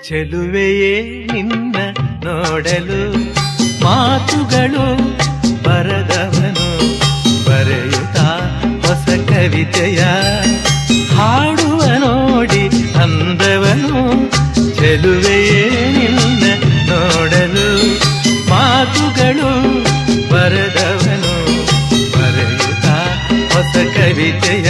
ಚೆಲುವೆಯೇ ನಿನ್ನ ನೋಡಲು ಮಾತುಗಳು ಬರದವನು ಬರೆಯುತ್ತಾ ಹೊಸ ಕವಿತೆಯ ಹಾಡುವ ನೋಡಿ ಅಂದವನು. ಚೆಲುವೆಯೇ ನಿನ್ನ ನೋಡಲು ಮಾತುಗಳು ಬರದವನು ಬರೆಯುತ್ತಾ ಹೊಸ ಕವಿತೆಯ